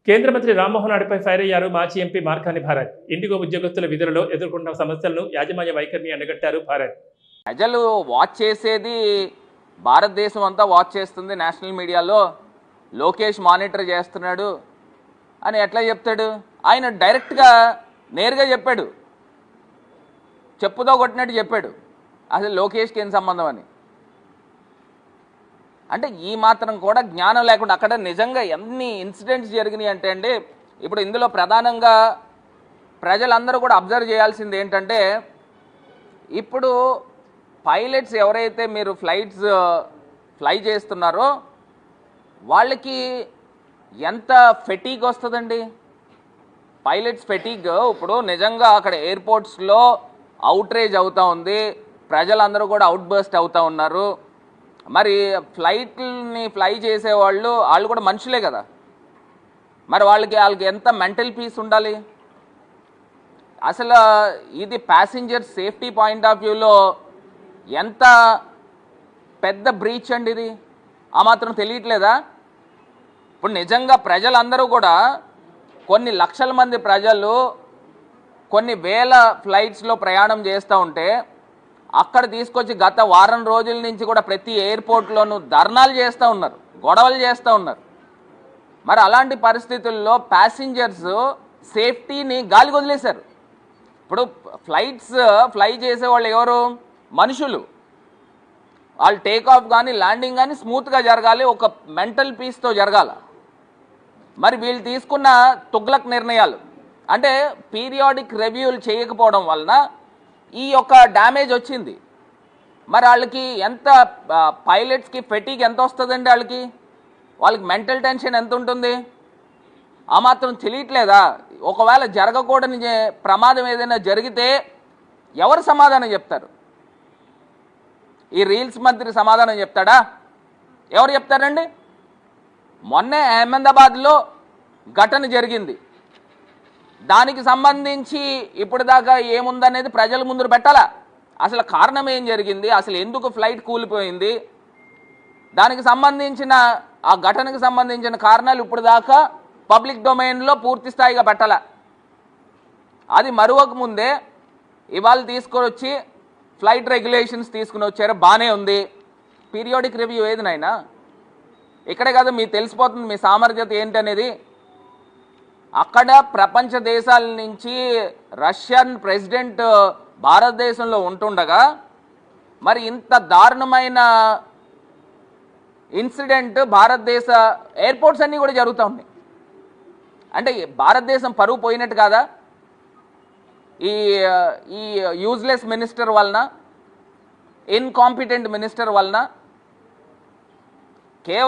కేంద్ర మంత్రి రామ్మోహన్ నాయుడుపై ఫైర్ అయ్యారు మాజీ ఎంపీ మార్కాని భారత్. ఇండిగో ఉద్యోగస్తుల విధులలో ఎదుర్కొంటున్న సమస్యలను యాజమాన్య వైఖరిని ఎండగట్టారు భారత్. ప్రజలు వాచ్ చేసేది భారతదేశం అంతా వాచ్ చేస్తుంది. నేషనల్ మీడియాలో లోకేష్ మానిటర్ చేస్తున్నాడు అని ఎట్లా చెప్తాడు? ఆయన డైరెక్ట్గా నేరుగా చెప్పాడు, చెప్పుతో కొట్టినట్టు చెప్పాడు అసలు లోకేష్కి ఏం సంబంధం అని. అంటే ఈ మాత్రం కూడా జ్ఞానం లేకుండా అక్కడ నిజంగా ఎన్ని ఇన్సిడెంట్స్ జరిగినాయి అంటే అండి, ఇప్పుడు ఇందులో ప్రధానంగా ప్రజలందరూ కూడా అబ్జర్వ్ చేయాల్సింది ఏంటంటే, ఇప్పుడు పైలట్స్ ఎవరైతే మీరు ఫ్లై చేస్తున్నారో వాళ్ళకి ఎంత ఫెటీగ్ వస్తుందండి. పైలట్స్ ఫెటీగ్ ఇప్పుడు నిజంగా అక్కడ ఎయిర్పోర్ట్స్లో అవుట్రేజ్ అవుతూ ఉంది, ప్రజలందరూ కూడా అవుట్ బర్స్ట్ అవుతూ ఉన్నారు. మరి ఫ్లైట్ని ఫ్లై చేసేవాళ్ళు వాళ్ళు కూడా మనుషులే కదా, మరి వాళ్ళకి ఎంత మెంటల్ పీస్ ఉండాలి? అసలు ఇది ప్యాసింజర్ సేఫ్టీ పాయింట్ ఆఫ్ వ్యూలో ఎంత పెద్ద బ్రీచ్ అండి ఇది, ఆ మాత్రం తెలియట్లేదా? ఇప్పుడు నిజంగా ప్రజలందరూ కూడా కొన్ని లక్షల మంది ప్రజలు కొన్ని వేల ఫ్లైట్స్లో ప్రయాణం చేస్తూ ఉంటే అక్కడ తీసుకొచ్చి గత వారం రోజుల నుంచి కూడా ప్రతి ఎయిర్పోర్ట్లోనూ ధర్నాలు చేస్తూ ఉన్నారు, గొడవలు చేస్తూ ఉన్నారు. మరి అలాంటి పరిస్థితుల్లో ప్యాసింజర్స్ సేఫ్టీని గాలికి వదిలేశారు. ఇప్పుడు ఫ్లై చేసేవాళ్ళు ఎవరు? మనుషులు. వాళ్ళు టేక్ ఆఫ్ కానీ ల్యాండింగ్ కానీ స్మూత్గా జరగాలి, ఒక మెంటల్ పీస్తో జరగాల. మరి వీళ్ళు తీసుకున్న తుగ్లక్ నిర్ణయాలు అంటే పీరియాడిక్ రివ్యూలు చేయకపోవడం వలన ఈ యొక్క డ్యామేజ్ వచ్చింది. మరి వాళ్ళకి ఎంత పైలట్స్కి ఫెటీగ్ ఎంత వస్తుందండి? వాళ్ళకి మెంటల్ టెన్షన్ ఎంత ఉంటుంది? ఆ మాత్రం తెలియట్లేదా? ఒకవేళ జరగకూడని ప్రమాదం ఏదైనా జరిగితే ఎవరు సమాధానం చెప్తారు? ఈ రీల్స్ మంత్రి సమాధానం చెప్తాడా? ఎవరు చెప్తారండి? మొన్నే అహ్మదాబాద్లో ఘటన జరిగింది, దానికి సంబంధించి ఇప్పుడు దాకా ఏముందనేది ప్రజల ముందు పెట్టాలా? అసలు కారణం ఏం జరిగింది, అసలు ఎందుకు ఫ్లైట్ కూలిపోయింది, దానికి సంబంధించిన ఆ ఘటనకు సంబంధించిన కారణాలు ఇప్పుడు దాకా పబ్లిక్ డొమైన్లో పూర్తి స్థాయిగా పెట్టాలా? అది మరొక ముందే ఇవాళ తీసుకొచ్చి ఫ్లైట్ రెగ్యులేషన్స్ తీసుకుని వచ్చారు, బాగానే ఉంది. పీరియాడిక్ రివ్యూ ఏది నాయనా? ఇక్కడే కదా మీకు తెలిసిపోతుంది మీ సామర్థ్యత ఏంటనేది. అక్కడ ప్రపంచ దేశాల నుంచి రష్యన్ ప్రెసిడెంట్ భారతదేశంలో ఉంటుండగా మరి ఇంత దారుణమైన ఇన్సిడెంట్ భారతదేశ ఎయిర్పోర్ట్స్ అన్నీ కూడా జరుగుతూ ఉన్నాయి. అంటే భారతదేశం పరువు పోయినట్టు కాదా ఈ యూజ్లెస్ మినిస్టర్ వలన, ఇన్కాంపిటెంట్ మినిస్టర్ వలన? కేవలం